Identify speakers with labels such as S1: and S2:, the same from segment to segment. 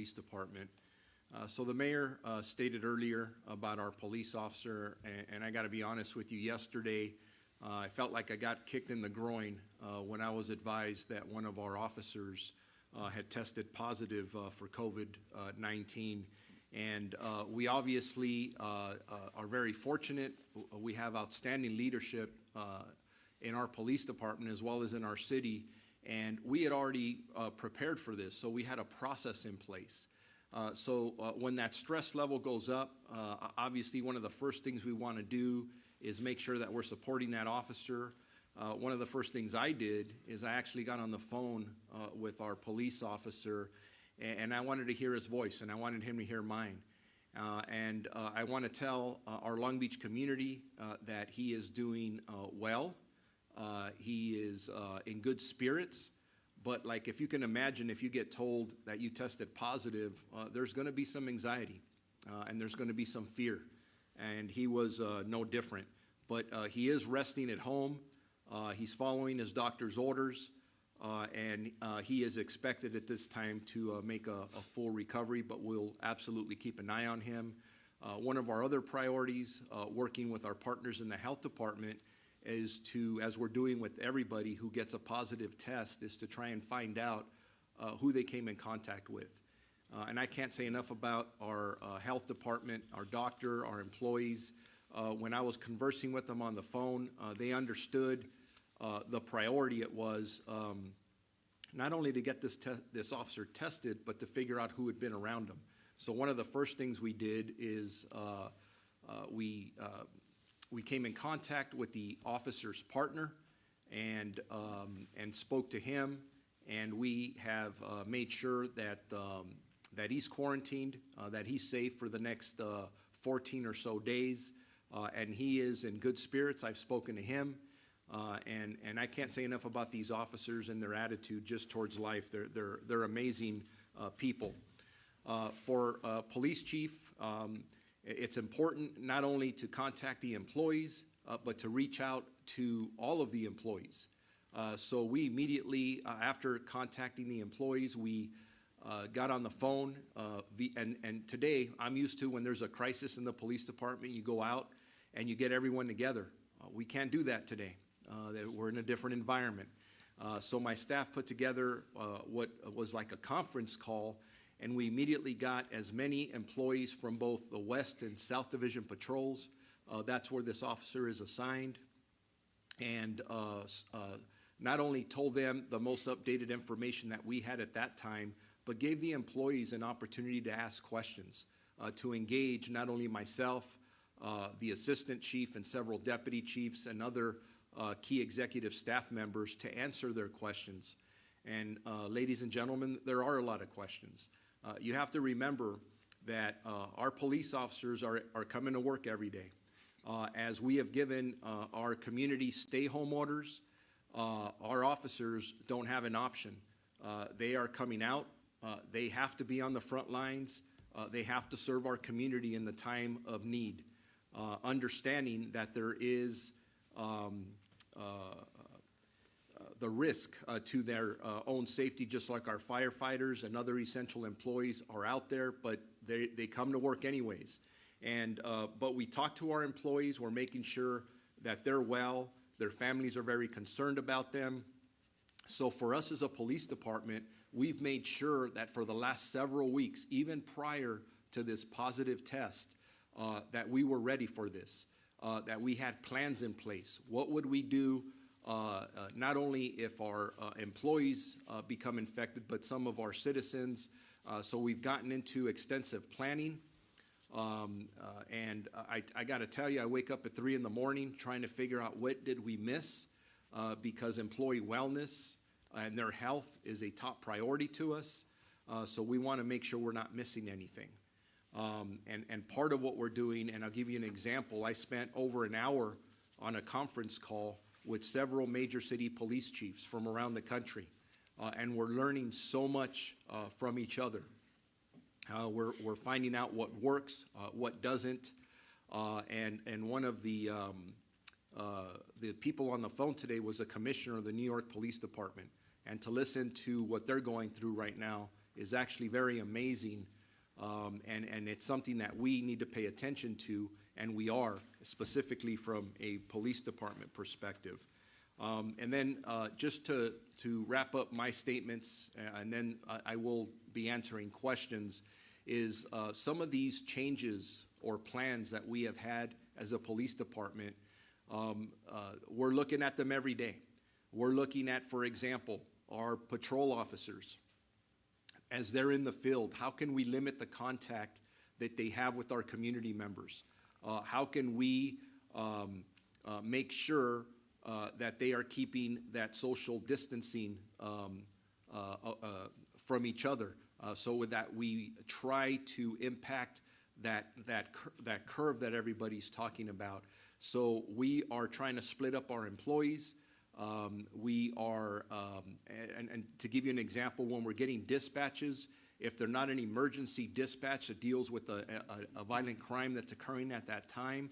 S1: Police Department. So the mayor stated earlier about our police officer, and I got to be honest with you, yesterday I felt like I got kicked in the groin when I was advised that one of our officers had tested positive for COVID-19. And we obviously are very fortunate. We have outstanding leadership in our police department as well as in our city, and we had already prepared for this, so we had a process in place. So when that stress level goes up, obviously one of the first things we want to do is make sure that we're supporting that officer. One of the first things I did is I actually got on the phone with our police officer, and I wanted to hear his voice, and I wanted him to hear mine. I want to tell our Long Beach community that he is doing well. He is in good spirits. But like, if you can imagine, if you get told that you tested positive, there's going to be some anxiety and there's going to be some fear. And he was no different. But he is resting at home. He's following his doctor's orders. And he is expected at this time to make a full recovery, but we'll absolutely keep an eye on him. One of our other priorities, working with our partners in the health department, is to, as we're doing with everybody who gets a positive test, is to try and find out who they came in contact with. And I can't say enough about our health department, our doctor, our employees. When I was conversing with them on the phone, they understood the priority it was not only to get this officer tested, but to figure out who had been around him. So one of the first things we did is we came in contact with the officer's partner and spoke to him, and we have made sure that that he's quarantined, that he's safe for the next 14 or so days, and he is in good spirits. I've spoken to him, and I can't say enough about these officers and their attitude just towards life. They're amazing people. For police chief, it's important not only to contact the employees, but to reach out to all of the employees. So we immediately, after contacting the employees, we got on the phone. And today, I'm used to when there's a crisis in the police department, you go out and you get everyone together. We can't do that today. We're in a different environment. So my staff put together what was like a conference call, and we immediately got as many employees from both the West and South Division patrols. That's where this officer is assigned. And not only told them the most updated information that we had at that time, but gave the employees an opportunity to ask questions, to engage not only myself, the assistant chief and several deputy chiefs and other key executive staff members to answer their questions. And ladies and gentlemen, there are a lot of questions. You have to remember that our police officers are coming to work every day. As we have given our community stay-home orders, our officers don't have an option. They are coming out. They have to be on the front lines. They have to serve our community in the time of need, understanding that there is the risk to their own safety, just like our firefighters and other essential employees are out there, but they come to work anyways. And but we talk to our employees. We're making sure that they're well. Their families are very concerned about them. So for us as a police department, we've made sure that for the last several weeks, even prior to this positive test, that we were ready for this, that we had plans in place. What would we do not only if our employees become infected, but some of our citizens? So we've gotten into extensive planning. And I got to tell you, I wake up at 3 in the morning trying to figure out what did we miss, because employee wellness and their health is a top priority to us. So we want to make sure we're not missing anything. And part of what we're doing, and I'll give you an example, I spent over an hour on a conference call with several major city police chiefs from around the country, and we're learning so much from each other. We're finding out what works, what doesn't, and one of the people on the phone today was a commissioner of the New York Police Department, and to listen to what they're going through right now is actually very amazing. And it's something that we need to pay attention to, and we are, specifically from a police department perspective. And then just to wrap up my statements, and then I will be answering questions, is some of these changes or plans that we have had as a police department, we're looking at them every day. We're looking at, for example, our patrol officers. As they're in the field, how can we limit the contact that they have with our community members? How can we make sure that they are keeping that social distancing from each other, so that we try to impact that curve that everybody's talking about. So we are trying to split up our employees. We are, and to give you an example, when we're getting dispatches, if they're not an emergency dispatch that deals with a violent crime that's occurring at that time,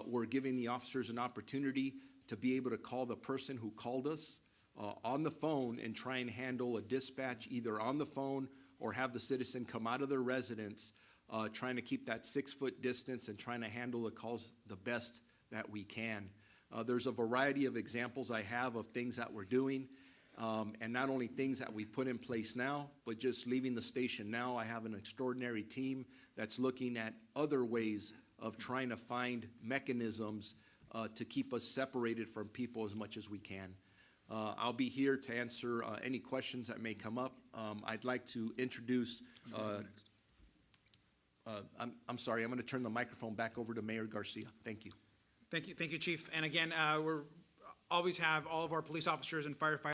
S1: we're giving the officers an opportunity to be able to call the person who called us on the phone and try and handle a dispatch either on the phone or have the citizen come out of their residence, trying to keep that 6-foot distance and trying to handle the calls the best that we can. There's a variety of examples I have of things that we're doing, and not only things that we put in place now, but just leaving the station now, I have an extraordinary team that's looking at other ways of trying to find mechanisms to keep us separated from people as much as we can. I'll be here to answer any questions that may come up. I'd like to introduce, I'm sorry, I'm going to turn the microphone back over to Mayor Garcia. Thank you.
S2: Thank you, Chief. And again, we're always have all of our police officers and firefighters